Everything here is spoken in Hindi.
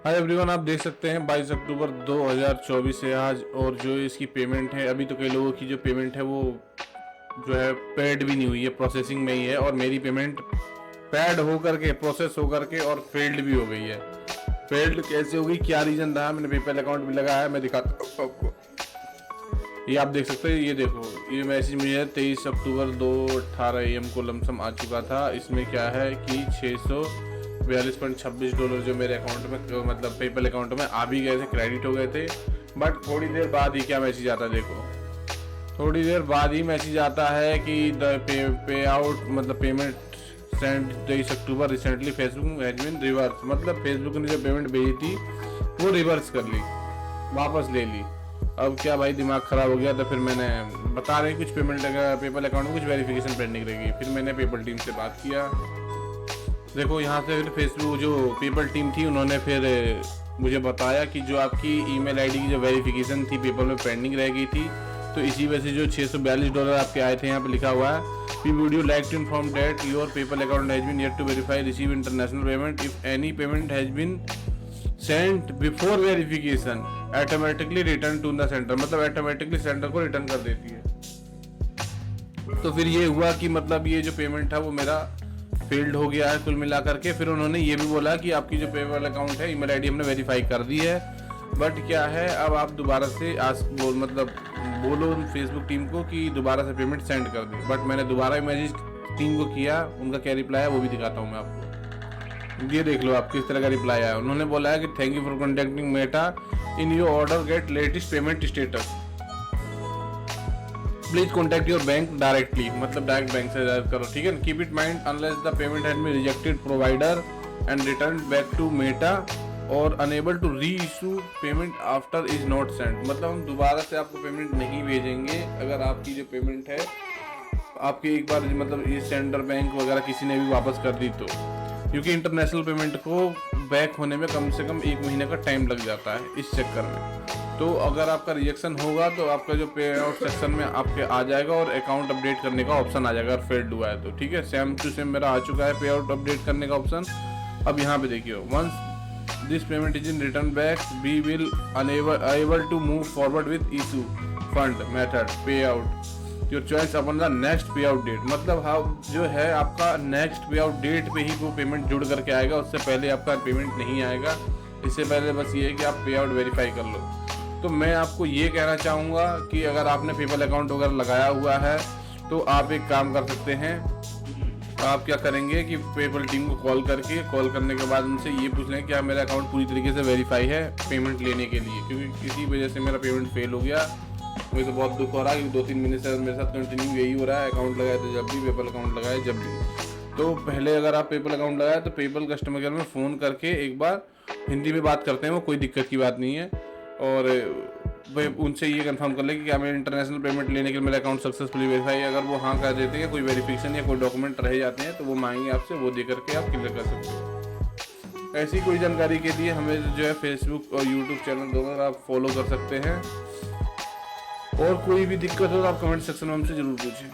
हाय एवरीवन, आप देख सकते हैं 22 अक्टूबर 2024 है आज। और जो इसकी पेमेंट है, अभी तो कई लोगों की जो पेमेंट है वो जो है पेड भी नहीं हुई है, प्रोसेसिंग में ही है। और मेरी पेमेंट पेड हो करके, प्रोसेस हो करके और फेल्ड भी हो गई है। फेल्ड कैसे हो गई, क्या रीज़न रहा, मैंने पेपैल अकाउंट भी लगाया है, मैं दिखाता हूँ आपको। ये आप देख सकते हैं, ये देखो, ये मैसेज मुझे 23 अक्टूबर 2:18 AM को लमसम आ चुका था। इसमें क्या है कि $642.26 जो मेरे अकाउंट में, मतलब पेपैल अकाउंट में आ भी गए थे, क्रेडिट हो गए थे। बट थोड़ी देर बाद ही क्या मैसेज आता है, देखो, थोड़ी देर बाद ही मैसेज आता है कि द पे आउट, मतलब payment send 23 October recently Facebook has been reverse. मतलब फेसबुक ने जो पेमेंट भेजी थी वो रिवर्स कर ली, वापस ले ली। अब क्या भाई, दिमाग खराब हो गया। तो फिर मैंने बता रहे कुछ पेमेंट पेपल अकाउंट में कुछ वेरिफिकेशन पेंडिंग रहेगी। फिर मैंने पेपल टीम से बात किया। देखो यहाँ से फिर फेसबुक जो पेपल टीम थी उन्होंने फिर मुझे बताया कि जो आपकी ईमेल आईडी की जो वेरिफिकेशन थी पेपल में पेंडिंग रह गई थी, तो इसी वजह से जो $642 आपके आए थे, यहाँ पे लिखा हुआ है we would you like to inform that your PayPal account has been yet to verify receive international payment if any payment has been sent before verification automatically return to the sender. मतलब ऑटोमेटिकली सेंटर को रिटर्न कर देती है। तो फिर ये हुआ कि मतलब ये जो पेमेंट था वो मेरा फेल्ड हो गया है कुल मिला करके। फिर उन्होंने ये भी बोला कि आपकी जो पेपैल अकाउंट है, ईमेल आईडी हमने वेरीफाई कर दी है, बट क्या है अब आप दोबारा से बोलो फेसबुक टीम को कि दोबारा से पेमेंट सेंड कर दे। बट मैंने दोबारा मैसेज टीम को किया, उनका क्या रिप्लाई है वो भी दिखाता हूँ मैं आपको। ये देख लो आप किस तरह का रिप्लाई आया। उन्होंने बोला है कि thank you for contacting Meta in your order get latest payment status, please contact your bank directly. मतलब डायरेक्ट बैंक से डायरेक्ट करो, ठीक है। Keep it mind unless the payment has been rejected provider and return back to Meta or unable to reissue payment after is not send. मतलब हम दोबारा से आपको पेमेंट नहीं भेजेंगे अगर आपकी जो पेमेंट है आपकी एक बार मतलब ये सेंटर बैंक वगैरह किसी ने भी वापस कर दी तो, क्योंकि इंटरनेशनल पेमेंट को बैक होने में कम से कम 1 महीने का टाइम लग जाता है इस चक्कर में। तो अगर आपका रिजेक्शन होगा तो आपका जो पे आउट सेक्शन में आपके आ जाएगा और अकाउंट अपडेट करने का ऑप्शन आ जाएगा अगर फेल्ड हुआ है तो, ठीक है। सेम टू सेम मेरा आ चुका है पे आउट अपडेट करने का ऑप्शन। अब यहाँ पे देखिए, once this payment is in return back we will unable to move forward with issue fund method pay out your choice upon the next pay out date. मतलब हाँ, जो है आपका नेक्स्ट पे आउट डेट पे ही वो पेमेंट जुड़ करके आएगा, उससे पहले आपका पेमेंट नहीं आएगा। इससे पहले बस ये है कि आप पे आउट वेरीफाई कर लो। तो मैं आपको ये कहना चाहूँगा कि अगर आपने पेपैल अकाउंट वगैरह लगाया हुआ है तो आप एक काम कर सकते हैं। आप क्या करेंगे कि पेपैल टीम को कॉल करने के बाद उनसे ये पूछ लें कि मेरा अकाउंट पूरी तरीके से वेरीफाई है पेमेंट लेने के लिए, क्योंकि किसी वजह से मेरा पेमेंट फेल हो गया। मुझे तो बहुत दुख हो रहा है कि 2-3 महीने से मेरे साथ कंटिन्यू यही हो रहा है। अकाउंट लगाए तो जब भी, पेपैल अकाउंट लगाए जब भी। तो पहले अगर आप पेपैल अकाउंट लगाए तो पेपैल कस्टमर केयर में फ़ोन करके एक बार हिंदी में बात करते हैं, वो कोई दिक्कत की बात नहीं है। और उनसे ये कंफर्म कर ले कि क्या मेरे इंटरनेशनल पेमेंट लेने के लिए मेरा अकाउंट सक्सेसफुली वेरीफाई। अगर वो हाँ कर देते हैं, कोई वेरिफिकेशन या कोई डॉक्यूमेंट रह जाते हैं तो वो मांगेंगे आपसे, वो दे करके आप क्लियर कर सकते हो। ऐसी कोई जानकारी के लिए हमें जो है फेसबुक और यूट्यूब चैनल दोनों आप फॉलो कर सकते हैं। और कोई भी दिक्कत हो तो आप कमेंट सेक्शन में हमसे ज़रूर पूछें।